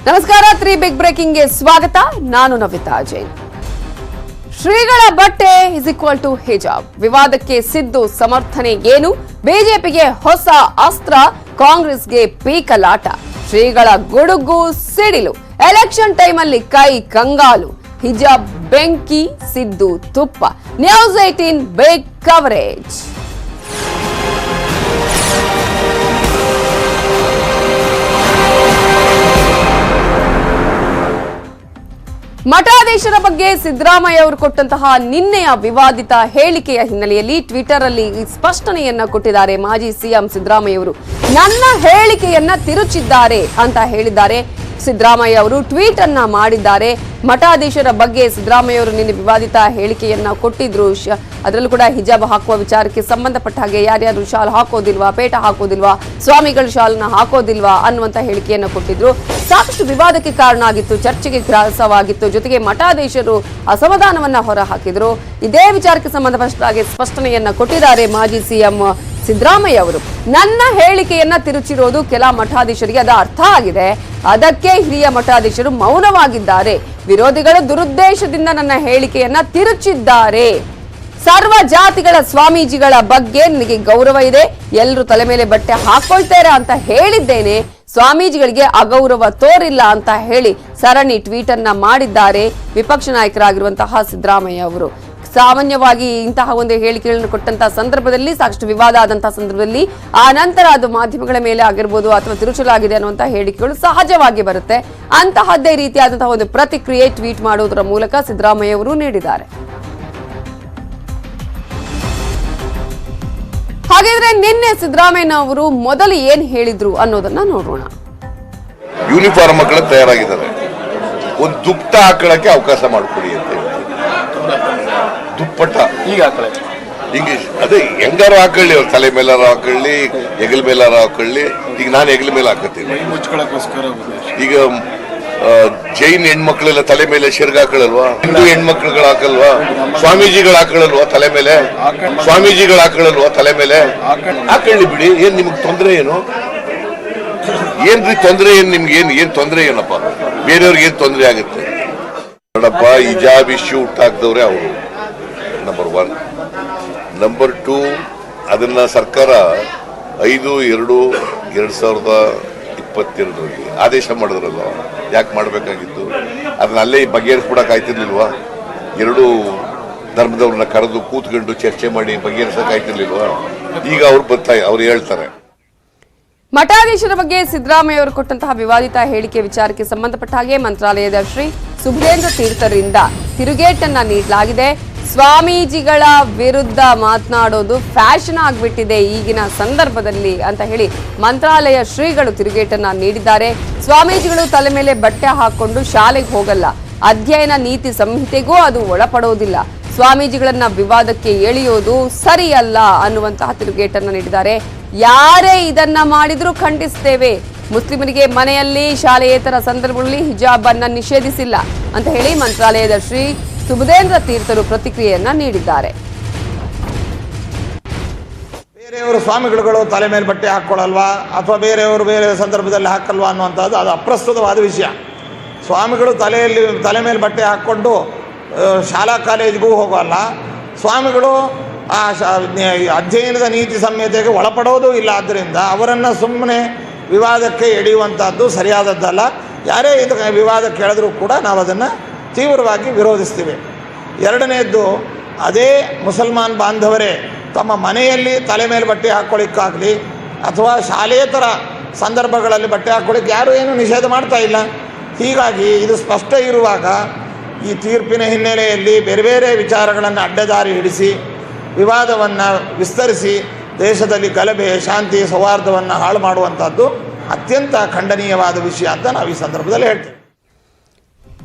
ನಮಸ್ಕಾರ, 3 ಬಿಗ್ ಬ್ರೇಕಿಂಗ್ಗೆ ಸ್ವಾಗತ. ನಾನು ನವಿತಾ ಜೈನ್. ಶ್ರೀಗಳ ಬಟ್ಟೆ ಇಸ್ ಈಕ್ವಲ್ ಟು ಹಿಜಾಬ್. ವಿವಾದಕ್ಕೆ ಸಿದ್ದು ಸಮರ್ಥನೆ ಏನು? ಬಿಜೆಪಿಗೆ ಹೊಸ ಅಸ್ತ್ರ, ಕಾಂಗ್ರೆಸ್ಗೆ ಪೀಕಲಾಟ. ಶ್ರೀಗಳ ಗುಡುಗು ಸಿಡಿಲು. ಎಲೆಕ್ಷನ್ ಟೈಮಲ್ಲಿ ಕೈ ಕಂಗಾಲು. ಹಿಜಾಬ್ ಬೆಂಕಿ, ಸಿದ್ದು ತುಪ್ಪ. News 18 big coverage. ಮಠಾಧೀಶರ ಬಗ್ಗೆ ಸಿದ್ದರಾಮಯ್ಯ ಅವರು ಕೊಟ್ಟಂತಹ ನಿನ್ನೆಯ ವಿವಾದಿತ ಹೇಳಿಕೆಯ ಹಿನ್ನೆಲೆಯಲ್ಲಿ ಟ್ವಿಟರ್ ಅಲ್ಲಿ ಸ್ಪಷ್ಟನೆಯನ್ನ ಕೊಟ್ಟಿದ್ದಾರೆ ಮಾಜಿ ಸಿಎಂ ಸಿದ್ದರಾಮಯ್ಯ ಅವರು. ನನ್ನ ಹೇಳಿಕೆಯನ್ನ ತಿರುಚಿದ್ದಾರೆ ಅಂತ ಹೇಳಿದ್ದಾರೆ ಸಿದ್ದರಾಮಯ್ಯ ಅವರು. ಟ್ವೀಟ್ ಅನ್ನ ಮಾಡಿದ್ದಾರೆ. ಮಠಾಧೀಶರ ಬಗ್ಗೆ ಸಿದ್ದರಾಮಯ್ಯ ಅವರು ನಿನ್ನೆ ವಿವಾದಿತ ಹೇಳಿಕೆಯನ್ನ ಕೊಟ್ಟಿದ್ರು. ಅದರಲ್ಲೂ ಕೂಡ ಹಿಜಾಬ್ ಹಾಕುವ ವಿಚಾರಕ್ಕೆ ಸಂಬಂಧಪಟ್ಟ ಹಾಗೆ ಯಾರ್ಯಾರು ಶಾಲ್ ಹಾಕೋದಿಲ್ವಾ, ಪೇಟ ಹಾಕೋದಿಲ್ವಾ, ಸ್ವಾಮಿಗಳು ಶಾಲ್ನ ಹಾಕೋದಿಲ್ವಾ ಅನ್ನುವಂತ ಹೇಳಿಕೆಯನ್ನ ಕೊಟ್ಟಿದ್ರು. ಸಾಕಷ್ಟು ವಿವಾದಕ್ಕೆ ಕಾರಣ ಆಗಿತ್ತು, ಚರ್ಚೆಗೆ ಗ್ರಾಸವಾಗಿತ್ತು. ಜೊತೆಗೆ ಮಠಾಧೀಶರು ಅಸಮಾಧಾನವನ್ನ ಹೊರ ಹಾಕಿದ್ರು. ಇದೇ ವಿಚಾರಕ್ಕೆ ಸಂಬಂಧಪಟ್ಟ ಹಾಗೆ ಸ್ಪಷ್ಟನೆಯನ್ನ ಕೊಟ್ಟಿದ್ದಾರೆ ಮಾಜಿ ಸಿಎಂ ಸಿದ್ದರಾಮಯ್ಯ ಅವರು. ನನ್ನ ಹೇಳಿಕೆಯನ್ನ ತಿರುಚಿರೋದು ಕೆಲ ಮಠಾಧೀಶರಿಗೆ ಅದು ಅರ್ಥ ಆಗಿದೆ. ಅದಕ್ಕೆ ಹಿರಿಯ ಮಠಾಧೀಶರು ಮೌನವಾಗಿದ್ದಾರೆ. ವಿರೋಧಿಗಳು ದುರುದ್ದೇಶದಿಂದ ನನ್ನ ಹೇಳಿಕೆಯನ್ನ ತಿರುಚಿದ್ದಾರೆ. ಸರ್ವ ಜಾತಿಗಳ ಸ್ವಾಮೀಜಿಗಳ ಬಗ್ಗೆ ನನಗೆ ಗೌರವ ಇದೆ. ಎಲ್ಲರೂ ತಲೆ ಮೇಲೆ ಬಟ್ಟೆ ಹಾಕೊಳ್ತಾರೆ ಅಂತ ಹೇಳಿದ್ದೇನೆ. ಸ್ವಾಮೀಜಿಗಳಿಗೆ ಅಗೌರವ ತೋರಿಲ್ಲ ಅಂತ ಹೇಳಿ ಸರಣಿ ಟ್ವೀಟ್ ಅನ್ನ ಮಾಡಿದ್ದಾರೆ ವಿಪಕ್ಷ ನಾಯಕರಾಗಿರುವಂತಹ ಸಿದ್ದರಾಮಯ್ಯ ಅವರು. ಸಾಮಾನ್ಯವಾಗಿ ಇಂತಹ ಒಂದು ಹೇಳಿಕೆಗಳನ್ನು ಕೊಟ್ಟಂತಹ ಸಂದರ್ಭದಲ್ಲಿ ಸಾಕಷ್ಟು ವಿವಾದ ಆದಂತಹ ಸಂದರ್ಭದಲ್ಲಿ ಆ ನಂತರ ಅದು ಮಾಧ್ಯಮಗಳ ಮೇಲೆ ಆಗಿರ್ಬೋದು ಅಥವಾ ತಿರುಚಲಾಗಿದೆ ಅನ್ನುವಂತಹ ಹೇಳಿಕೆಗಳು ಸಹಜವಾಗಿ ಬರುತ್ತೆ. ಅಂತಹದ್ದೇ ರೀತಿಯಾದಂತಹ ಒಂದು ಪ್ರತಿಕ್ರಿಯೆ ಟ್ವೀಟ್ ಮಾಡುವುದರ ಮೂಲಕ ಸಿದ್ದರಾಮಯ್ಯ ಅವರು ನೀಡಿದ್ದಾರೆ. ಹಾಗಿದ್ರೆ ನಿನ್ನೆ ಸಿದ್ದರಾಮಯ್ಯ ಅವರು ಮೊದಲು ಏನ್ ಹೇಳಿದ್ರು ಅನ್ನೋದನ್ನ ನೋಡೋಣ. ಯೂನಿಫಾರ್ಮ್ ಮಕ್ಕಳು ತಯಾರಾಗಿದ್ದಾರೆ, ಒಂದು ದುಪ್ಪಟ ಹಾಕೊಳ್ಳಕ್ಕೆ ಅವಕಾಶ ಮಾಡಿಕೊಡಿ ಅಂತ ಹೇಳಿ. ದುಪ್ಪಟ ಈಗ ಇಂಗ್ಲಿಷ್ ಅದೇ ಹೆಂಗಾರು ಹಾಕೊಳ್ಳಿ, ಅವ್ರ ತಲೆ ಮೇಲಾರು ಹಾಕೊಳ್ಳಿ, ಹೆಗಲ ಮೇಲಾರು ಹಾಕೊಳ್ಳಿ. ಈಗ ನಾನು ಹೆಗಲ ಮೇಲೆ ಹಾಕತ್ತೀನಿ. ಈಗ ಜೈನ್ ಹೆಣ್ಮಕ್ಳೆಲ್ಲ ತಲೆ ಮೇಲೆ ಶಿರ್ಗ ಹಾಕೊಳ್ಳಲ್ವಾ? ಹಿಂದೂ ಹೆಣ್ಮಕ್ಳುಗಳು ಹಾಕಲ್ವಾ? ಸ್ವಾಮೀಜಿಗಳು ಹಾಕೊಳ್ಳಲ್ವಾ ತಲೆ ಮೇಲೆ? ಸ್ವಾಮೀಜಿಗಳು ಹಾಕೊಳ್ಳಲ್ವಾ ತಲೆ ಮೇಲೆ? ಹಾಕೊಳ್ಳಿ ಬಿಡಿ. ಏನ್ ನಿಮ್ಗೆ ತೊಂದರೆ ಏನು? ಏನ್ರಿ ತೊಂದರೆ ಏನ್ ನಿಮ್ಗೆ? ಏನ್ ತೊಂದರೆ ಏನಪ್ಪ? ಬೇರೆಯವ್ರಿಗೆ ಏನ್ ತೊಂದರೆ ಆಗುತ್ತೆ? ನೋಡಪ್ಪ, ಹಿಜಾಬ್ ಇಶ್ಯೂ ಹುಟ್ಟಾಕ್ದವ್ರೆ ಅವರು ನಂಬರ್ 1. ನಂಬರ್ 2, ಅದನ್ನ ಸರ್ಕಾರ 5/2/2022 ಆದೇಶ ಮಾಡಿದ್ರಲ್ಲ, ಯಾಕೆ ಮಾಡಬೇಕಾಗಿತ್ತು? ಅದನ್ನ ಅಲ್ಲೇ ಬಗೆಹರಿಸ್ಬಿಡಕ್ ಆಯ್ತಿರ್ಲಿಲ್ವಾ? ಎರಡು ಧರ್ಮದವ್ರನ್ನ ಕರೆದು ಕೂತ್ಕೊಂಡು ಚರ್ಚೆ ಮಾಡಿ ಬಗೆಹರಿಸಕ್ ಆಯ್ತಿರ್ಲಿಲ್ವಾ? ಈಗ ಅವ್ರು ಹೇಳ್ತಾರೆ. ಮಠಾಧೀಶರ ಬಗ್ಗೆ ಸಿದ್ದರಾಮಯ್ಯ ಅವರು ಕೊಟ್ಟಂತಹ ವಿವಾದಿತ ಹೇಳಿಕೆ ವಿಚಾರಕ್ಕೆ ಸಂಬಂಧಪಟ್ಟ ಹಾಗೆ ಮಂತ್ರಾಲಯದ ಶ್ರೀ ಸುಬುಧೇಂದ್ರ ತೀರ್ಥರಿಂದ ತಿರುಗೇಟನ್ನ ನೀಡಲಾಗಿದೆ. ಸ್ವಾಮೀಜಿಗಳ ವಿರುದ್ಧ ಮಾತನಾಡೋದು ಫ್ಯಾಷನ್ ಆಗ್ಬಿಟ್ಟಿದೆ ಈಗಿನ ಸಂದರ್ಭದಲ್ಲಿ ಅಂತ ಹೇಳಿ ಮಂತ್ರಾಲಯ ಶ್ರೀಗಳು ತಿರುಗೇಟನ್ನ ನೀಡಿದ್ದಾರೆ. ಸ್ವಾಮೀಜಿಗಳು ತಲೆ ಮೇಲೆ ಬಟ್ಟೆ ಹಾಕೊಂಡು ಶಾಲೆಗೆ ಹೋಗಲ್ಲ, ಅಧ್ಯಯನ ನೀತಿ ಸಂಹಿತೆಗೂ ಅದು ಒಳಪಡೋದಿಲ್ಲ, ಸ್ವಾಮೀಜಿಗಳನ್ನ ವಿವಾದಕ್ಕೆ ಎಳೆಯೋದು ಸರಿಯಲ್ಲ ಅನ್ನುವಂತಹ ತಿರುಗೇಟನ್ನ ನೀಡಿದ್ದಾರೆ. ಯಾರೇ ಇದನ್ನ ಮಾಡಿದ್ರೂ ಖಂಡಿಸ್ತೇವೆ. ಮುಸ್ಲಿಮರಿಗೆ ಮನೆಯಲ್ಲಿ ಶಾಲೆಯೇತರ ಸಂದರ್ಭಗಳಲ್ಲಿ ಹಿಜಾಬ್ ಅನ್ನ ನಿಷೇಧಿಸಿಲ್ಲ ಅಂತ ಹೇಳಿ ಮಂತ್ರಾಲಯದ ಶ್ರೀ ಸುಬುಧೇಂದ್ರ ತೀರ್ಥರು ಪ್ರತಿಕ್ರಿಯೆಯನ್ನ ನೀಡಿದ್ದಾರೆ. ಬೇರೆಯವರು ಸ್ವಾಮಿಗಳು ತಲೆ ಮೇಲೆ ಬಟ್ಟೆ ಹಾಕೊಳ್ಳಲ್ವಾ ಅಥವಾ ಬೇರೆಯವರು ಬೇರೆ ಸಂದರ್ಭದಲ್ಲಿ ಹಾಕಲ್ವಾ ಅನ್ನುವಂಥದ್ದು ಅದು ಅಪ್ರಸ್ತುತವಾದ ವಿಷಯ. ಸ್ವಾಮಿಗಳು ತಲೆ ಮೇಲೆ ಬಟ್ಟೆ ಹಾಕ್ಕೊಂಡು ಶಾಲಾ ಕಾಲೇಜಿಗೂ ಹೋಗಲ್ಲ. ಸ್ವಾಮಿಗಳು ಆ ಅಧ್ಯಯನದ ನೀತಿ ಸಂಹಿತೆಗೆ ಒಳಪಡೋದು ಇಲ್ಲ. ಆದ್ದರಿಂದ ಅವರನ್ನು ಸುಮ್ಮನೆ ವಿವಾದಕ್ಕೆ ಎಳೆಯುವಂಥದ್ದು ಸರಿಯಾದದ್ದಲ್ಲ. ಯಾರೇ ಇದು ವಿವಾದ ಕೇಳಿದ್ರೂ ಕೂಡ ನಾವು ಅದನ್ನು ತೀವ್ರವಾಗಿ ವಿರೋಧಿಸ್ತೀವಿ. ಎರಡನೆಯದ್ದು, ಅದೇ ಮುಸಲ್ಮಾನ್ ಬಾಂಧವರೇ ತಮ್ಮ ಮನೆಯಲ್ಲಿ ತಲೆ ಮೇಲೆ ಬಟ್ಟೆ ಹಾಕ್ಕೊಳ್ಳಿಕ್ಕಾಗಲಿ ಅಥವಾ ಶಾಲೇತರ ಸಂದರ್ಭಗಳಲ್ಲಿ ಬಟ್ಟೆ ಹಾಕ್ಕೊಳ್ಳಿಕ್ಕೆ ಯಾರೂ ಏನೂ ನಿಷೇಧ ಮಾಡ್ತಾ ಇಲ್ಲ. ಹೀಗಾಗಿ ಇದು ಸ್ಪಷ್ಟ ಇರುವಾಗ ಈ ತೀರ್ಪಿನ ಹಿನ್ನೆಲೆಯಲ್ಲಿ ಬೇರೆ ಬೇರೆ ವಿಚಾರಗಳನ್ನು ಅಡ್ಡದಾರಿ ಹಿಡಿಸಿ ವಿವಾದವನ್ನು ವಿಸ್ತರಿಸಿ ದೇಶದಲ್ಲಿ ಗಲಭೆ, ಶಾಂತಿ, ಸೌಹಾರ್ದವನ್ನು ಹಾಳು ಮಾಡುವಂಥದ್ದು ಅತ್ಯಂತ ಖಂಡನೀಯವಾದ ವಿಷಯ ಅಂತ ನಾವು ಈ ಸಂದರ್ಭದಲ್ಲಿ ಹೇಳ್ತೀವಿ.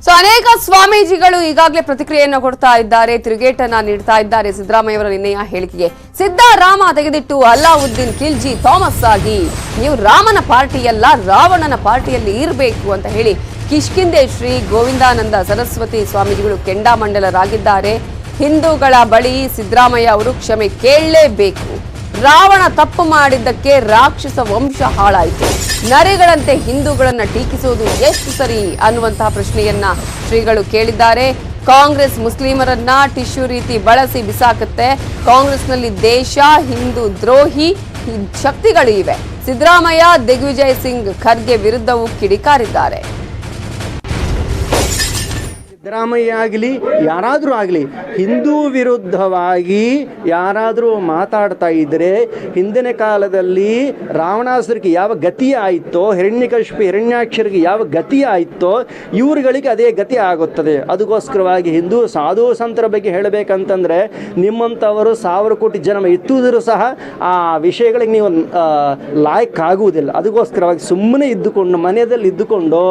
ಸೊ ಅನೇಕ ಸ್ವಾಮೀಜಿಗಳು ಈಗಾಗಲೇ ಪ್ರತಿಕ್ರಿಯೆಯನ್ನು ಕೊಡ್ತಾ ಇದ್ದಾರೆ, ತಿರುಗೇಟನ್ನ ನೀಡ್ತಾ ಇದ್ದಾರೆ ಸಿದ್ದರಾಮಯ್ಯವರ ನಿನ್ನೆಯ ಹೇಳಿಕೆಗೆ. ಸಿದ್ದರಾಮ ತೆಗೆದಿಟ್ಟು ಅಲ್ಲಾವುದ್ದೀನ್ ಖಿಲ್ಜಿ ಥಾಮಸ್ ಆಗಿ ನೀವು ರಾಮನ ಪಾರ್ಟಿಯಲ್ಲ ರಾವಣನ ಪಾರ್ಟಿಯಲ್ಲಿ ಇರಬೇಕು ಅಂತ ಹೇಳಿ ಕಿಷ್ಕಿಂದೆ ಶ್ರೀ ಗೋವಿಂದಾನಂದ ಸರಸ್ವತಿ ಸ್ವಾಮೀಜಿಗಳು ಕೆಂಡಾಮಂಡಲರಾಗಿದ್ದಾರೆ. ಹಿಂದೂಗಳ ಬಳಿ ಸಿದ್ದರಾಮಯ್ಯ ಅವರು ಕ್ಷಮೆ ಕೇಳಲೇಬೇಕು. ರಾವಣ ತಪ್ಪು ಮಾಡಿದ್ದಕ್ಕೆ ರಾಕ್ಷಸ ವಂಶ ಹಾಳಾಯಿತು. ನರಿಗಳಂತೆ ಹಿಂದೂಗಳನ್ನ ಟೀಕಿಸುವುದು ಎಷ್ಟು ಸರಿ ಅನ್ನುವಂತಹ ಪ್ರಶ್ನೆಯನ್ನ ಶ್ರೀಗಳು ಕೇಳಿದ್ದಾರೆ. ಕಾಂಗ್ರೆಸ್ ಮುಸ್ಲಿಮರನ್ನ ಟಿಶ್ಯೂ ರೀತಿ ಬಳಸಿ ಬಿಸಾಕುತ್ತೆ. ಕಾಂಗ್ರೆಸ್ನಲ್ಲಿ ದೇಶ ಹಿಂದೂ ದ್ರೋಹಿ ಶಕ್ತಿಗಳು ಇವೆ. ಸಿದ್ದರಾಮಯ್ಯ ದಿಗ್ವಿಜಯ್ ಸಿಂಗ್ ಖರ್ಗೆ ವಿರುದ್ಧವೂ ಕಿಡಿಕಾರಿದ್ದಾರೆ. ಸಿದ್ದರಾಮಯ್ಯ ಆಗಲಿ ಯಾರಾದರೂ ಆಗಲಿ ಹಿಂದೂ ವಿರುದ್ಧವಾಗಿ ಯಾರಾದರೂ ಮಾತಾಡ್ತಾ ಇದ್ದರೆ ಹಿಂದಿನ ಕಾಲದಲ್ಲಿ ರಾವಣಾಸುರಕ್ಕೆ ಯಾವ ಗತಿ ಆಯಿತೋ, ಹಿರಣ್ಯಾಕ್ಷರಿಗೆ ಯಾವ ಗತಿ ಆಯಿತೋ ಇವ್ರುಗಳಿಗೆ ಅದೇ ಗತಿ ಆಗುತ್ತದೆ. ಅದಕ್ಕೋಸ್ಕರವಾಗಿ ಹಿಂದೂ ಸಾಧು ಸಂತರ ಬಗ್ಗೆ ಹೇಳಬೇಕಂತಂದರೆ ನಿಮ್ಮಂಥವರು 1000 ಕೋಟಿ ಜನ ಇತ್ತುದರೂ ಸಹ ಆ ವಿಷಯಗಳಿಗೆ ನೀವು ಲಾಯ್ಕ್ ಆಗುವುದಿಲ್ಲ. ಅದಕ್ಕೋಸ್ಕರವಾಗಿ ಸುಮ್ಮನೆ ಇದ್ದುಕೊಂಡು ಮನೆಯಲ್ಲಿ ಇದ್ದುಕೊಂಡು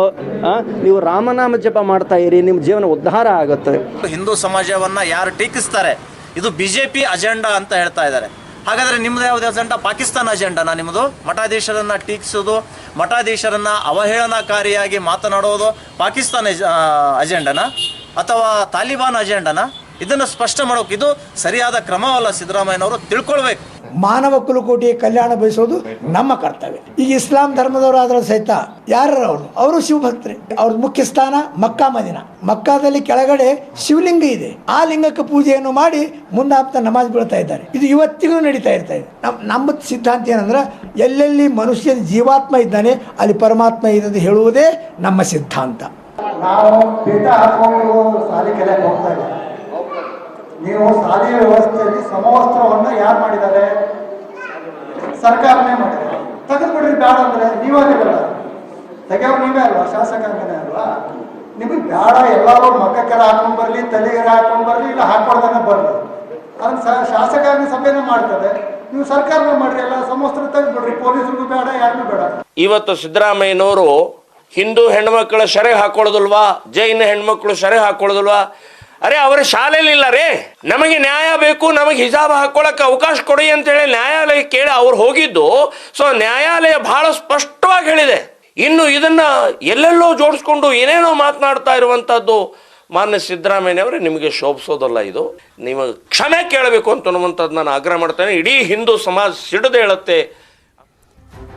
ನೀವು ರಾಮನಾಮ ಜಪ ಮಾಡ್ತಾ ಇರಿ, ನಿಮ್ಮ ಜೀವನ ಉದ್ಧಾರ ಆಗುತ್ತದೆ. ಹಿಂದೂ ಸಮಾಜವನ್ನ ಯಾರು ಟೀಕಿಸ್ತಾರೆ ಇದು ಬಿಜೆಪಿ ಅಜೆಂಡಾ ಅಂತ ಹೇಳ್ತಾ ಇದ್ದಾರೆ. ಹಾಗಾದ್ರೆ ನಿಮ್ದು ಯಾವ್ದು ಅಜೆಂಡಾ? ಪಾಕಿಸ್ತಾನ ಅಜೆಂಡಾನ ನಿಮ್ಮದು? ಮಠಾಧೀಶರನ್ನ ಟೀಕಿಸೋದು, ಮಠಾಧೀಶರನ್ನ ಅವಹೇಳನಕಾರಿಯಾಗಿ ಮಾತನಾಡೋದು ಪಾಕಿಸ್ತಾನ ಅಜೆಂಡಾನ ಅಥವಾ ತಾಲಿಬಾನ್ ಅಜೆಂಡಾನ? ಇದನ್ನು ಸ್ಪಷ್ಟ ಮಾಡೋಕೆ ಇದು ಸರಿಯಾದ ಕ್ರಮವಲ್ಲ. ಸಿದ್ದರಾಮಯ್ಯನವರು ತಿಳ್ಕೊಳ್ಬೇಕು. ಮಾನವ ಕುಲಕೋಟಿಯ ಕಲ್ಯಾಣ ಬಯಸೋದು ನಮ್ಮ ಕರ್ತವ್ಯ. ಈಗ ಇಸ್ಲಾಂ ಧರ್ಮದವರಾದ್ರೂ ಸಹಿತ ಅವರು ಶಿವಭಕ್ತರೇ. ಅವ್ರ ಮುಖ್ಯ ಸ್ಥಾನ ಮಕ್ಕಾ ಮದಿನಾ. ಮಕ್ಕಾದಲ್ಲಿ ಕೆಳಗಡೆ ಶಿವಲಿಂಗ ಇದೆ. ಆ ಲಿಂಗಕ್ಕೆ ಪೂಜೆಯನ್ನು ಮಾಡಿ ಮುಂದಾಪ್ತ ನಮಾಜ್ ಬೀಳ್ತಾ ಇದ್ದಾರೆ. ಇದು ಇವತ್ತಿಗೂ ನಡೀತಾ ಇರ್ತಾ ಇದೆ. ನಮ್ಮ ಸಿದ್ಧಾಂತ ಏನಂದ್ರೆ ಎಲ್ಲೆಲ್ಲಿ ಮನುಷ್ಯನ ಜೀವಾತ್ಮ ಇದ್ದಾನೆ ಅಲ್ಲಿ ಪರಮಾತ್ಮ ಇದೆ ಹೇಳುವುದೇ ನಮ್ಮ ಸಿದ್ಧಾಂತ. ನಾವು ಪೀಠ ಹಾಕೊಂಡು ಸಾಲಿ ಕೆಳಗೆ ಹೋಗ್ತಾ ಇದ್ದೀವಿ. ನೀವು ಸಾಲಿಯ ವ್ಯವಸ್ಥೆಯಲ್ಲಿ ಸಮವಸ್ತ್ರವನ್ನು ಯಾರು ಮಾಡಿದ್ದಾರೆ? ಸರ್ಕಾರನೇ ಮಾಡಿದ್ದಾರೆ. ತೆಗೆದುಬಿಡ್ರಿ ಬೇಡ ಅಂದರೆ ನೀವಾಗೇ ಬೇಡ, ತೆಗೆಯೋ ನೀವೇ ಅಲ್ವಾ, ಶಾಸಕಾಂಗನೇ ಅಲ್ವಾ? ನಿಮಗೆ ಬೇಡ ಎಲ್ಲರೂ ಮಕ್ಕಕ್ಕೆರ ಹಾಕೊಂಡು ಬರಲಿ, ತಲೆಗೆರ ಹಾಕೊಂಡು ಬರಲಿ, ಇಲ್ಲ ಹಾಕೊಳ್ದಾನೆ ಬರಲಿ, ಅದನ್ನು ಶಾಸಕಾಂಗ ಸಭೆನೇ ಮಾಡ್ತಾರೆ. ನೀವು ಸರ್ಕಾರನೇ ಮಾಡ್ರಿ, ಎಲ್ಲ ಸಮವಸ್ತ್ರ ತೆಗೆದುಬಿಡ್ರಿ. ಪೊಲೀಸರಿಗೂ ಬೇಡ, ಯಾರಿಗೂ ಬೇಡ. ಇವತ್ತು ಸಿದ್ದರಾಮಯ್ಯನವರು ಹಿಂದೂ ಹೆಣ್ಮಕ್ಳ ಸೆರೆ ಹಾಕೊಳ್ಳೋದಿಲ್ವಾ, ಜೈನ ಹೆಣ್ಮಕ್ಳು ಸೆರೆ ಹಾಕೊಳ್ಳೋದಿಲ್ವಾ? ಅರೆ ಅವರ ಶಾಲೆಯಲ್ಲಿ ಇಲ್ಲ ರೇ, ನಮಗೆ ನ್ಯಾಯ ಬೇಕು, ನಮಗೆ ಹಿಜಾಬ್ ಹಾಕೊಳ್ಳಕ್ಕೆ ಅವಕಾಶ ಕೊಡಿ ಅಂತೇಳಿ ನ್ಯಾಯಾಲಯ ಕೇಳಿ ಅವ್ರು ಹೋಗಿದ್ದು. ಸೊ ನ್ಯಾಯಾಲಯ ಬಹಳ ಸ್ಪಷ್ಟವಾಗಿ ಹೇಳಿದೆ. ಇನ್ನು ಇದನ್ನ ಎಲ್ಲೆಲ್ಲೋ ಜೋಡಿಸ್ಕೊಂಡು ಏನೇನೋ ಮಾತನಾಡ್ತಾ ಇರುವಂತಹದ್ದು ಮಾನ್ಯ ಸಿದ್ದರಾಮಯ್ಯನವರೇ ನಿಮಗೆ ಶೋಭಿಸೋದಲ್ಲ. ಇದು ನೀವು ಕ್ಷಮೆ ಕೇಳಬೇಕು ಅಂತನ್ನುವಂಥದ್ದು ನಾನು ಆಗ್ರಹ ಮಾಡ್ತೇನೆ. ಇಡೀ ಹಿಂದೂ ಸಮಾಜ ಸಿಡಿದು ಹೇಳುತ್ತೆ.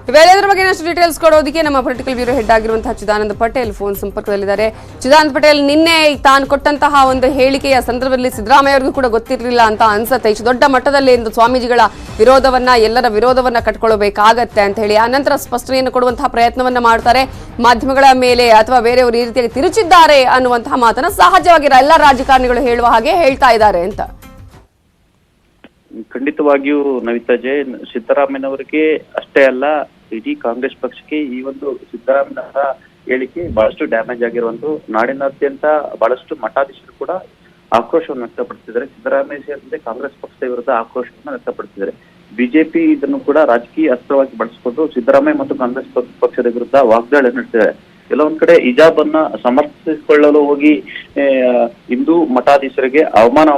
ಇವೆಲ್ಲದರ ಬಗ್ಗೆ ಇನ್ನಷ್ಟು ಡೀಟೇಲ್ಸ್ ಕೊಡೋದಕ್ಕೆ ನಮ್ಮ ಪೊಲಿಟಿಕಲ್ ಬ್ಯೂರೋ ಹೆಡ್ ಆಗಿರುವಂತಹ ಚಿದಾನಂದ ಪಟೇಲ್ ಫೋನ್ ಸಂಪರ್ಕದಲ್ಲಿದ್ದಾರೆ. ಚಿದಾನಂದ ಪಟೇಲ್, ನಿನ್ನೆ ತಾನು ಕೊಟ್ಟಂತಹ ಒಂದು ಹೇಳಿಕೆಯ ಸಂದರ್ಭದಲ್ಲಿ ಸಿದ್ದರಾಮಯ್ಯ ಅವರಿಗೂ ಕೂಡ ಗೊತ್ತಿರಲಿಲ್ಲ ಅಂತ ಅನ್ಸುತ್ತೆ. ಇಷ್ಟು ದೊಡ್ಡ ಮಟ್ಟದಲ್ಲಿ ಎಂದು ಸ್ವಾಮೀಜಿಗಳ ವಿರೋಧವನ್ನ, ಎಲ್ಲರ ವಿರೋಧವನ್ನ ಕಟ್ಕೊಳ್ಬೇಕಾಗತ್ತೆ ಅಂತ ಹೇಳಿ ಆ ನಂತರ ಸ್ಪಷ್ಟನೆಯನ್ನು ಕೊಡುವಂತಹ ಪ್ರಯತ್ನವನ್ನ ಮಾಡ್ತಾರೆ. ಮಾಧ್ಯಮಗಳ ಮೇಲೆ ಅಥವಾ ಬೇರೆಯವರು ಈ ರೀತಿಯಾಗಿ ತಿರುಚಿದ್ದಾರೆ ಅನ್ನುವಂತಹ ಮಾತನ್ನ ಸಹಜವಾಗಿರೋ ಎಲ್ಲ ರಾಜಕಾರಣಿಗಳು ಹೇಳುವ ಹಾಗೆ ಹೇಳ್ತಾ ಇದ್ದಾರೆ ಅಂತ. ಖಂಡಿತವಾಗಿಯೂ ನವಿತಾ ಜೈ, ಸಿದ್ದರಾಮಯ್ಯನವರಿಗೆ ಅಷ್ಟೇ ಅಲ್ಲ ಇಡೀ ಕಾಂಗ್ರೆಸ್ ಪಕ್ಷಕ್ಕೆ ಈ ಒಂದು ಸಿದ್ದರಾಮಯ್ಯನವರ ಹೇಳಿಕೆ ಬಹಳಷ್ಟು ಡ್ಯಾಮೇಜ್ ಆಗಿರುವಂತ. ನಾಡಿನಾದ್ಯಂತ ಬಹಳಷ್ಟು ಮಠಾಧೀಶರು ಕೂಡ ಆಕ್ರೋಶವನ್ನು ವ್ಯಕ್ತಪಡಿಸಿದ್ದಾರೆ. ಸಿದ್ದರಾಮಯ್ಯ ಸೇರಿದಂತೆ ಕಾಂಗ್ರೆಸ್ ಪಕ್ಷದ ವಿರುದ್ಧ ಆಕ್ರೋಶವನ್ನು ವ್ಯಕ್ತಪಡಿಸಿದ್ದಾರೆ. ಬಿಜೆಪಿ ಇದನ್ನು ಕೂಡ ರಾಜಕೀಯ ಅಸ್ತ್ರವಾಗಿ ಬಳಸಿಕೊಂಡು ಸಿದ್ದರಾಮಯ್ಯ ಮತ್ತು ಕಾಂಗ್ರೆಸ್ ಪಕ್ಷದ ವಿರುದ್ಧ ವಾಗ್ದಾಳಿ ನಡೆಸಿದ್ದಾರೆ. ಕೆಲವೊಂದ್ ಕಡೆ ಹಿಜಾಬ್ ಅನ್ನ ಸಮರ್ಥಿಸಿಕೊಳ್ಳಲು ಹೋಗಿ ಹಿಂದೂ ಮಠಾಧೀಶರಿಗೆ ಅವಮಾನ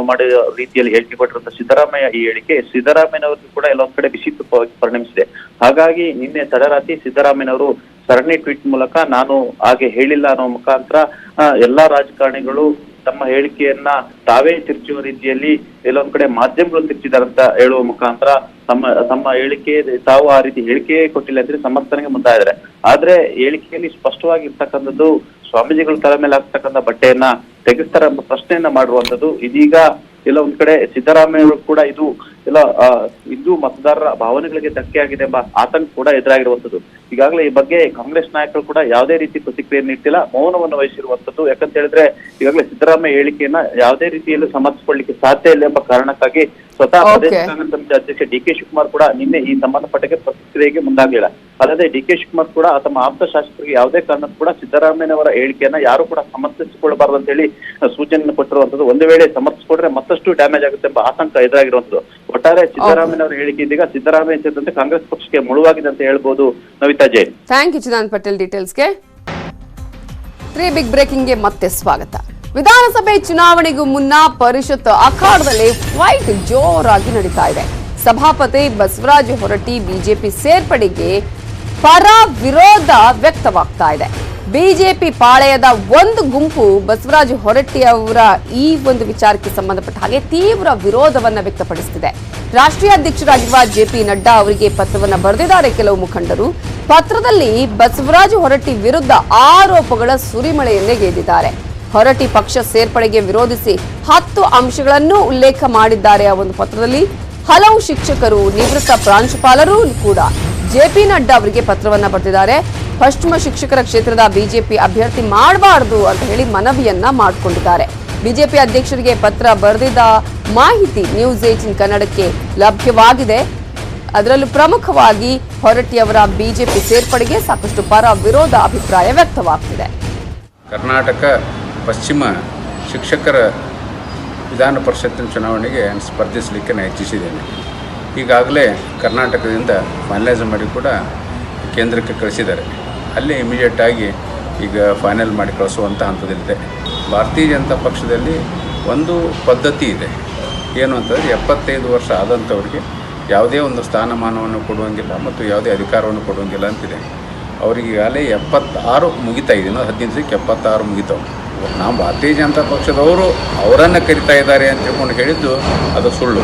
ಮಾಡಿದ ರೀತಿಯಲ್ಲಿ ಹೇಳಿಕೆ ಕೊಟ್ಟಿರುವಂತಹ ಸಿದ್ದರಾಮಯ್ಯ ಈ ಹೇಳಿಕೆ ಸಿದ್ದರಾಮಯ್ಯನವರಿಗೂ ಕೂಡ ಎಲ್ಲೊಂದ್ ಕಡೆ ಬಿಸಿ ತುಪ್ಪವಾಗಿ ಪರಿಣಮಿಸಿದೆ. ಹಾಗಾಗಿ ನಿನ್ನೆ ತಡರಾತ್ರಿ ಸಿದ್ದರಾಮಯ್ಯನವರು ಸರಣಿ ಟ್ವೀಟ್ ಮೂಲಕ ನಾನು ಹಾಗೆ ಹೇಳಿಲ್ಲ ಅನ್ನೋ ಮುಖಾಂತರ ಎಲ್ಲಾ ರಾಜಕಾರಣಿಗಳು ತಮ್ಮ ಹೇಳಿಕೆಯನ್ನ ತಾವೇ ತಿರುಚುವ ರೀತಿಯಲ್ಲಿ ಎಲ್ಲೊಂದ್ ಕಡೆ ಮಾಧ್ಯಮಗಳು ತಿರುಚಿದಾರಂತ ಹೇಳುವ ಮುಖಾಂತರ ತಮ್ಮ ಹೇಳಿಕೆ ತಾವು ಆ ರೀತಿ ಹೇಳಿಕೆ ಕೊಟ್ಟಿಲ್ಲ ಅಂದ್ರೆ ಸಮರ್ಥನೆಗೆ ಮುಂದಾಗಿದ್ದಾರೆ. ಆದ್ರೆ ಹೇಳಿಕೆಯಲ್ಲಿ ಸ್ಪಷ್ಟವಾಗಿ ಇರ್ತಕ್ಕಂಥದ್ದು ಸ್ವಾಮೀಜಿಗಳ ತಲೆ ಮೇಲೆ ಹಾಕ್ತಕ್ಕಂಥ ಬಟ್ಟೆಯನ್ನ ತೆಗೆಸ್ತಾರ ಎಂಬ ಪ್ರಶ್ನೆಯನ್ನ ಮಾಡುವಂಥದ್ದು. ಇದೀಗ ಎಲ್ಲ ಒಂದ್ ಕಡೆ ಸಿದ್ದರಾಮಯ್ಯ ಕೂಡ ಇದು ಎಲ್ಲ ಹಿಂದೂ ಮತದಾರರ ಭಾವನೆಗಳಿಗೆ ಧಕ್ಕೆ ಆಗಿದೆ ಎಂಬ ಆತಂಕ ಕೂಡ ಎದುರಾಗಿರುವಂತದ್ದು. ಈಗಾಗಲೇ ಈ ಬಗ್ಗೆ ಕಾಂಗ್ರೆಸ್ ನಾಯಕರು ಕೂಡ ಯಾವುದೇ ರೀತಿ ಪ್ರತಿಕ್ರಿಯೆ ನೀಡ್ತಿಲ್ಲ, ಮೌನವನ್ನು ವಹಿಸಿರುವಂತದ್ದು. ಯಾಕಂತ ಹೇಳಿದ್ರೆ ಈಗಾಗಲೇ ಸಿದ್ದರಾಮಯ್ಯ ಹೇಳಿಕೆಯನ್ನ ಯಾವುದೇ ರೀತಿಯಲ್ಲೂ ಸಮರ್ಥಿಸಿಕೊಳ್ಳಿಕ್ಕೆ ಸಾಧ್ಯ ಇಲ್ಲ ಎಂಬ ಕಾರಣಕ್ಕಾಗಿ ಸ್ವತಃ ಪ್ರದೇಶ ಕಾಂಗ್ರೆಸ್ ಸಮಿತಿ ಅಧ್ಯಕ್ಷ ಡಿ.ಕೆ. ಶಿವಕುಮಾರ್ ಕೂಡ ನಿನ್ನೆ ಈ ಸಂಬಂಧಪಟ್ಟಕ್ಕೆ ಪ್ರತಿಕ್ರಿಯೆಗೆ ಮುಂದಾಗಲಿಲ್ಲ. ಅಲ್ಲದೆ ಡಿ.ಕೆ. ಶಿವಕುಮಾರ್ ಕೂಡ ತಮ್ಮ ಆಪ್ತ ಶಾಸಕರಿಗೆ ಯಾವುದೇ ಕಾರಣಕ್ಕೂ ಕೂಡ ಸಿದ್ದರಾಮಯ್ಯನವರ ಹೇಳಿಕೆಯನ್ನ ಯಾರು ಕೂಡ ಸಮರ್ಥಿಸಿಕೊಳ್ಳಬಾರದು ಅಂತ ಹೇಳಿ ಸೂಚನೆಯನ್ನು ಕೊಟ್ಟಿರುವಂತದ್ದು. ಒಂದು ವೇಳೆ ಸಮರ್ಥಿಸಿಕೊಂಡ್ರೆ ಮತ್ತಷ್ಟು ಡ್ಯಾಮೇಜ್ ಆಗುತ್ತೆ ಎಂಬ ಆತಂಕ ಎದುರಾಗಿರುವಂತದ್ದು. ಒಟ್ಟಾರೆ ಸಿದ್ದರಾಮಯ್ಯನವರ ಹೇಳಿಕೆ ಇದೀಗ ಸಿದ್ದರಾಮಯ್ಯ ಸೇರಿದಂತೆ ಕಾಂಗ್ರೆಸ್ ಪಕ್ಷಕ್ಕೆ ಮುಳುವಾಗಿದೆ ಅಂತ ಹೇಳ್ಬೋದು. ನವಿತಾ ಜೈನ್. ಥ್ಯಾಂಕ್ ಯು ಚಿದಾನಂದ ಪಟೇಲ್ ಡೀಟೇಲ್ಸ್ಗೆ. 3 ಬಿಗ್ ಬ್ರೇಕಿಂಗ್ಗೆ ಮತ್ತೆ ಸ್ವಾಗತ. ವಿಧಾನಸಭೆ ಚುನಾವಣೆಗೂ ಮುನ್ನ ಪರಿಷತ್ ಅಖಾಡದಲ್ಲಿ ಫೈಟ್ ಜೋರಾಗಿ ನಡೀತಾ ಇದೆ. ಸಭಾಪತಿ ಬಸವರಾಜ ಹೊರಟ್ಟಿ ಬಿಜೆಪಿ ಸೇರ್ಪಡೆಗೆ ಪರ ವಿರೋಧ ವ್ಯಕ್ತವಾಗ್ತಾ ಇದೆ. ಬಿಜೆಪಿ ಪಾಳೆಯದ ಒಂದು ಗುಂಪು ಬಸವರಾಜ ಹೊರಟ್ಟಿ ಅವರ ಈ ಒಂದು ವಿಚಾರಕ್ಕೆ ಸಂಬಂಧಪಟ್ಟ ಹಾಗೆ ತೀವ್ರ ವಿರೋಧವನ್ನ ವ್ಯಕ್ತಪಡಿಸುತ್ತಿದೆ. ರಾಷ್ಟ್ರೀಯ ಅಧ್ಯಕ್ಷರಾಗಿರುವ ಜೆಪಿ ನಡ್ಡಾ ಅವರಿಗೆ ಪತ್ರವನ್ನ ಬರೆದಿದ್ದಾರೆ ಕೆಲವು ಮುಖಂಡರು. ಪತ್ರದಲ್ಲಿ ಬಸವರಾಜ ಹೊರಟ್ಟಿ ವಿರುದ್ಧ ಆರೋಪಗಳ ಸುರಿಮಳೆಯನ್ನೇ ಗೆದ್ದಿದ್ದಾರೆ. ಹೊರಟ್ಟಿ ಪಕ್ಷ ಸೇರ್ಪಡೆಗೆ ವಿರೋಧಿಸಿ 10 ಅಂಶಗಳನ್ನು ಉಲ್ಲೇಖ ಮಾಡಿದ್ದಾರೆ. ಆ ಒಂದು ಪತ್ರದಲ್ಲಿ ಹಲವು ಶಿಕ್ಷಕರು, ನಿವೃತ್ತ ಪ್ರಾಂಶುಪಾಲರು ಕೂಡ ಜೆಪಿ ನಡ್ಡಾ ಅವರಿಗೆ ಪತ್ರವನ್ನ ಬರೆದಿದ್ದಾರೆ. ಪಶ್ಚಿಮ ಶಿಕ್ಷಕರ ಕ್ಷೇತ್ರದ ಬಿಜೆಪಿ ಅಭ್ಯರ್ಥಿ ಮಾಡಬಾರದು ಅಂತ ಹೇಳಿ ಮನವಿಯನ್ನ ಮಾಡಿಕೊಂಡಿದ್ದಾರೆ. ಬಿಜೆಪಿ ಅಧ್ಯಕ್ಷರಿಗೆ ಪತ್ರ ಬರೆದಿದ್ದ ಮಾಹಿತಿ ನ್ಯೂಸ್ 18 ಕನ್ನಡಕ್ಕೆ ಲಭ್ಯವಾಗಿದೆ. ಅದರಲ್ಲೂ ಪ್ರಮುಖವಾಗಿ ಹೊರಟ್ಟಿ ಅವರ ಬಿಜೆಪಿ ಸೇರ್ಪಡೆಗೆ ಸಾಕಷ್ಟು ಪರ ವಿರೋಧ ಅಭಿಪ್ರಾಯ ವ್ಯಕ್ತವಾಗ್ತಿದೆ. ಕರ್ನಾಟಕ ಪಶ್ಚಿಮ ಶಿಕ್ಷಕರ ವಿಧಾನ ಪರಿಷತ್ತಿನ ಚುನಾವಣೆಗೆ ಸ್ಪರ್ಧಿಸಲಿಕ್ಕೆ ನಾನು ಇಚ್ಛಿಸಿದ್ದೇನೆ. ಈಗಾಗಲೇ ಕರ್ನಾಟಕದಿಂದ ಫೈನಲೈಸ್ ಮಾಡಿ ಕೂಡ ಕೇಂದ್ರಕ್ಕೆ ಕಳಿಸಿದ್ದಾರೆ. ಅಲ್ಲಿ ಇಮಿಡಿಯೇಟಾಗಿ ಈಗ ಫೈನಲ್ ಮಾಡಿ ಕಳಿಸುವಂಥ ಹಂತದಲ್ಲಿದೆ. ಭಾರತೀಯ ಜನತಾ ಪಕ್ಷದಲ್ಲಿ ಒಂದು ಪದ್ಧತಿ ಇದೆ, ಏನು ಅಂತಂದರೆ 75 ವರ್ಷ ಆದಂಥವ್ರಿಗೆ ಯಾವುದೇ ಒಂದು ಸ್ಥಾನಮಾನವನ್ನು ಕೊಡುವಂಗಿಲ್ಲ ಮತ್ತು ಯಾವುದೇ ಅಧಿಕಾರವನ್ನು ಕೊಡುವಂಗಿಲ್ಲ ಅಂತಿದೆ. ಅವರಿಗೆ ಈಗಾಗಲೇ 76 ಮುಗಿತಾ ಇದೆ, 15ಕ್ಕೆ 76 ಮುಗಿತಾವೆ. ನಾವು ಭಾರತೀಯ ಜನತಾ ಪಕ್ಷದವರು ಅವರನ್ನು ಕರಿತಾ ಇದ್ದಾರೆ ಅಂತ ತಿಳ್ಕೊಂಡು ಹೇಳಿದ್ದು ಅದು ಸುಳ್ಳು.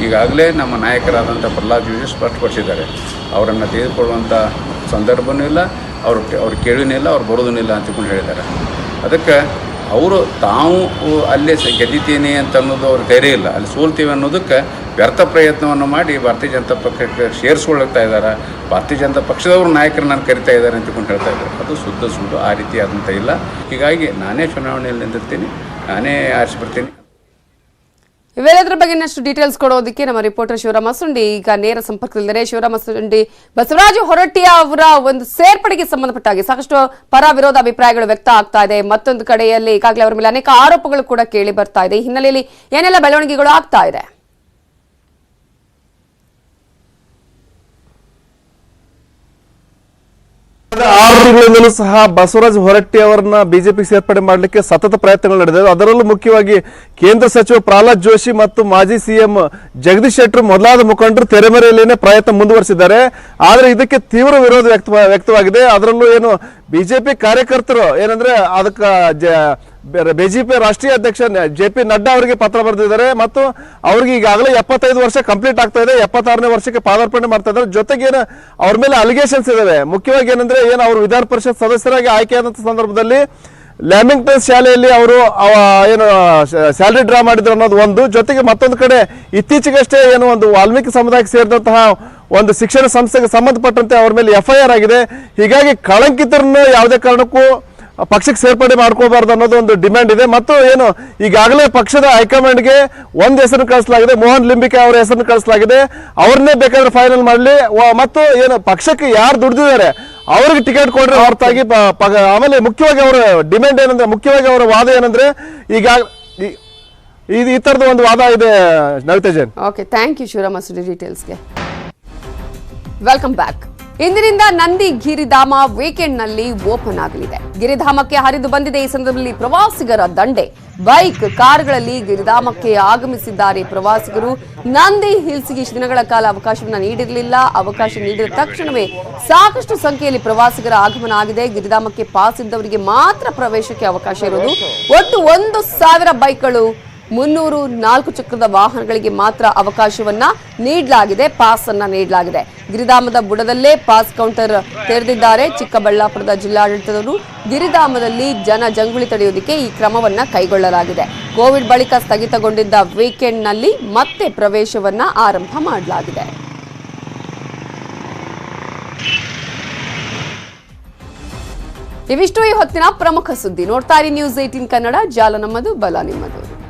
ಈಗಾಗಲೇ ನಮ್ಮ ನಾಯಕರಾದಂಥ ಪ್ರಹ್ಲಾದ್ ಜೋಶಿ ಸ್ಪಷ್ಟಪಡಿಸಿದ್ದಾರೆ, ಅವರನ್ನು ತೆಗೆದುಕೊಳ್ಳುವಂಥ ಸಂದರ್ಭವೂ ಇಲ್ಲ, ಅವ್ರು ಕೇಳಿನೂ ಇಲ್ಲ, ಅವ್ರು ಬರೋದೂ ಇಲ್ಲ ಅಂತ ತಿಳ್ಕೊಂಡು ಹೇಳಿದ್ದಾರೆ. ಅದಕ್ಕೆ ಅವರು ತಾವು ಅಲ್ಲೇ ಗೆದ್ದಿತೀನಿ ಅಂತ ಅನ್ನೋದು ಅವ್ರ ಧೈರ್ಯ ಇಲ್ಲ, ಅಲ್ಲಿ ಸೋಲ್ತೀವಿ ಅನ್ನೋದಕ್ಕೆ ವ್ಯರ್ಥ ಪ್ರಯತ್ನವನ್ನು ಮಾಡಿ ಭಾರತೀಯ ಜನತಾ ಪಕ್ಷಕ್ಕೆ ಸೇರಿಸ್ಕೊಳ್ತಾ ಇದ್ದಾರೆ. ಭಾರತೀಯ ಜನತಾ ಪಕ್ಷದವರು ನಾಯಕರು ನಾನು ಕರಿತಾ ಇದ್ದಾರೆ ಅಂತ ತಿಳ್ಕೊಂಡು ಹೇಳ್ತಾ ಇದ್ದಾರೆ. ಅದು ಶುದ್ಧ ಸುಳ್ಳು, ಆ ರೀತಿ ಆದಂಥ ಇಲ್ಲ. ಹೀಗಾಗಿ ನಾನೇ ಚುನಾವಣೆಯಲ್ಲಿ ನಿಂತಿರ್ತೀನಿ, ನಾನೇ ಆರಿಸ್ಬಿಡ್ತೀನಿ. ಇವೆಲ್ಲದರ ಬಗ್ಗೆ ಇನ್ನಷ್ಟು ಡೀಟೇಲ್ಸ್ ಕೊಡೋದಕ್ಕೆ ನಮ್ಮ ರಿಪೋರ್ಟರ್ ಶಿವರಾಮ ಸುಂಡಿ ಈಗ ನೇರ ಸಂಪರ್ಕದಲ್ಲಿದ್ದಾರೆ. ಶಿವರಾಮ ಸುಂಡಿ, ಬಸವರಾಜ ಹೊರಟ್ಟಿ ಅವರ ಒಂದು ಸೇರ್ಪಡೆಗೆ ಸಂಬಂಧಪಟ್ಟ ಹಾಗೆ ಸಾಕಷ್ಟು ಪರ ವಿರೋಧ ಅಭಿಪ್ರಾಯಗಳು ವ್ಯಕ್ತ ಆಗ್ತಾ ಇದೆ. ಮತ್ತೊಂದು ಕಡೆಯಲ್ಲಿ ಈಗಾಗಲೇ ಅವರ ಮೇಲೆ ಅನೇಕ ಆರೋಪಗಳು ಕೂಡ ಕೇಳಿ ಬರ್ತಾ ಇದೆ. ಈ ಹಿನ್ನೆಲೆಯಲ್ಲಿ ಏನೆಲ್ಲ ಬೆಳವಣಿಗೆಗಳು ಆಗ್ತಾ ಇದೆ? ಕಳೆದ 6 ತಿಂಗಳಿಂದಲೂ ಸಹ ಬಸವರಾಜ ಹೊರಟ್ಟಿ ಅವರನ್ನ ಬಿಜೆಪಿ ಸೇರ್ಪಡೆ ಮಾಡಲಿಕ್ಕೆ ಸತತ ಪ್ರಯತ್ನಗಳು ನಡೆದಿವೆ. ಅದರಲ್ಲೂ ಮುಖ್ಯವಾಗಿ ಕೇಂದ್ರ ಸಚಿವ ಪ್ರಹ್ಲಾದ್ ಜೋಶಿ ಮತ್ತು ಮಾಜಿ ಸಿಎಂ ಜಗದೀಶ್ ಶೆಟ್ಟರ್ ಮೊದಲಾದ ಮುಖಂಡರು ತೆರೆಮರೆಯಲ್ಲೇನೆ ಪ್ರಯತ್ನ ಮುಂದುವರಿಸಿದ್ದಾರೆ. ಆದರೆ ಇದಕ್ಕೆ ತೀವ್ರ ವಿರೋಧ ವ್ಯಕ್ತವಾಗಿದೆ. ಅದರಲ್ಲೂ ಏನು ಬಿಜೆಪಿ ಕಾರ್ಯಕರ್ತರು ಏನಂದ್ರೆ ಅದಕ್ಕೆ ಬಿಜೆಪಿ ರಾಷ್ಟ್ರೀಯ ಅಧ್ಯಕ್ಷ ಜೆಪಿ ನಡ್ಡಾ ಅವರಿಗೆ ಪತ್ರ ಬರೆದಿದ್ದಾರೆ ಮತ್ತು ಅವ್ರಿಗೆ ಈಗಾಗಲೇ 75 ವರ್ಷ ಕಂಪ್ಲೀಟ್ ಆಗ್ತಾ ಇದೆ, 76ನೇ ವರ್ಷಕ್ಕೆ ಪಾದಾರ್ಪಣೆ ಮಾಡ್ತಾ ಇದ್ದಾರೆ. ಜೊತೆಗೆ ಅವ್ರ ಮೇಲೆ ಅಲಿಗೇಷನ್ಸ್ ಇದಾವೆ. ಮುಖ್ಯವಾಗಿ ಏನಂದ್ರೆ ಅವರು ವಿಧಾನ ಪರಿಷತ್ ಸದಸ್ಯರಾಗಿ ಆಯ್ಕೆಯಾದಂತ ಸಂದರ್ಭದಲ್ಲಿ ಲ್ಯಾಮಿಂಗ್ಟನ್ ಶಾಲೆಯಲ್ಲಿ ಅವರು ಏನು ಸ್ಯಾಲರಿ ಡ್ರಾ ಮಾಡಿದ್ರು ಅನ್ನೋದು ಒಂದು. ಜೊತೆಗೆ ಮತ್ತೊಂದು ಕಡೆ ಇತ್ತೀಚೆಗಷ್ಟೇ ಏನು ಒಂದು ವಾಲ್ಮೀಕಿ ಸಮುದಾಯಕ್ಕೆ ಸೇರಿದಂತಹ ಒಂದು ಶಿಕ್ಷಣ ಸಂಸ್ಥೆಗೆ ಸಂಬಂಧಪಟ್ಟಂತೆ ಅವ್ರ ಮೇಲೆ FIR ಆಗಿದೆ. ಹೀಗಾಗಿ ಕಳಂಕಿತರನ್ನು ಯಾವುದೇ ಕಾರಣಕ್ಕೂ ಪಕ್ಷಕ್ಕೆ ಸೇರ್ಪಡೆ ಮಾಡ್ಕೋಬಾರ್ದು ಅನ್ನೋದು ಒಂದು ಡಿಮ್ಯಾಂಡ್ ಇದೆ. ಮತ್ತು ಏನು ಈಗಾಗಲೇ ಪಕ್ಷದ ಹೈಕಮಾಂಡ್ಗೆ ಒಂದು ಹೆಸರನ್ನು ಕಳಿಸಲಾಗಿದೆ, ಮೋಹನ್ ಲಿಂಬಿಕೆ ಅವರ ಹೆಸರನ್ನು ಕಳಿಸಲಾಗಿದೆ. ಅವ್ರನ್ನೇ ಬೇಕಾದ್ರೆ ಫೈನಲ್ ಮಾಡಲಿ ಮತ್ತು ಏನು ಪಕ್ಷಕ್ಕೆ ಯಾರು ದುಡ್ದಿದ್ದಾರೆ ಅವ್ರಿಗೆ ಟಿಕೆಟ್ ಕೊಡ್ರೆ ಹೊರತಾಗಿ ಆಮೇಲೆ ಮುಖ್ಯವಾಗಿ ಅವರ ಡಿಮ್ಯಾಂಡ್ ಏನಂದ್ರೆ, ಮುಖ್ಯವಾಗಿ ಅವರ ವಾದ ಏನಂದ್ರೆ ಈಗ ಈ ತರದ ಒಂದು ವಾದ ಇದೆ. Navita Jain. Okay, thank you Shivarama Sudi ಡೀಟೇಲ್ಸ್ಗೆ. Welcome back. ಇಂದಿನಿಂದ ನಂದಿ ಗಿರಿಧಾಮ ವೀಕೆಂಡ್ ನಲ್ಲಿ ಓಪನ್ ಆಗಲಿದೆ. ಗಿರಿಧಾಮಕ್ಕೆ ಹರಿದು ಬಂದಿದೆ. ಈ ಸಂದರ್ಭದಲ್ಲಿ ಪ್ರವಾಸಿಗರ ದಂಡೆ. ಬೈಕ್, ಕಾರುಗಳಲ್ಲಿ ಗಿರಿಧಾಮಕ್ಕೆ ಆಗಮಿಸಿದ್ದಾರೆ ಪ್ರವಾಸಿಗರು. ನಂದಿ ಹಿಲ್ಸ್ಗೆ ಇಷ್ಟು ದಿನಗಳ ಕಾಲ ಅವಕಾಶವನ್ನ ನೀಡಿರಲಿಲ್ಲ. ಅವಕಾಶ ನೀಡಿದ ತಕ್ಷಣವೇ ಸಾಕಷ್ಟು ಸಂಖ್ಯೆಯಲ್ಲಿ ಪ್ರವಾಸಿಗರ ಆಗಮನ ಆಗಿದೆ. ಗಿರಿಧಾಮಕ್ಕೆ ಪಾಸ್ ಇದ್ದವರಿಗೆ ಮಾತ್ರ ಪ್ರವೇಶಕ್ಕೆ ಅವಕಾಶ ಇರೋದು. ಒಟ್ಟು 1,000 ಬೈಕ್ಗಳು, 300 4 ಚಕ್ರದ ವಾಹನಗಳಿಗೆ ಮಾತ್ರ ಅವಕಾಶವನ್ನ ನೀಡಲಾಗಿದೆ, ಪಾಸ್ ಅನ್ನ ನೀಡಲಾಗಿದೆ. ಗಿರಿಧಾಮದ ಬುಡದಲ್ಲೇ ಪಾಸ್ ಕೌಂಟರ್ ತೆರೆದಿದ್ದಾರೆ. ಚಿಕ್ಕಬಳ್ಳಾಪುರದ ಜಿಲ್ಲಾಡಳಿತದವರು ಗಿರಿಧಾಮದಲ್ಲಿ ಜನ ಜಂಗುಳಿ ತಡೆಯುವುದಕ್ಕೆ ಈ ಕ್ರಮವನ್ನ ಕೈಗೊಳ್ಳಲಾಗಿದೆ. ಕೋವಿಡ್ ಬಳಿಕ ಸ್ಥಗಿತಗೊಂಡಿದ್ದ ವೀಕೆಂಡ್ ನಲ್ಲಿ ಮತ್ತೆ ಪ್ರವೇಶವನ್ನ ಆರಂಭ ಮಾಡಲಾಗಿದೆ. ಇವಿಷ್ಟು ಈ ಹೊತ್ತಿನ ಪ್ರಮುಖ ಸುದ್ದಿ. ನೋಡ್ತಾ ಇರಿ ನ್ಯೂಸ್ 18 ಕನ್ನಡ. ಜಾಲ ನಮ್ಮದು, ಬಲ ನಿಮ್ಮದು.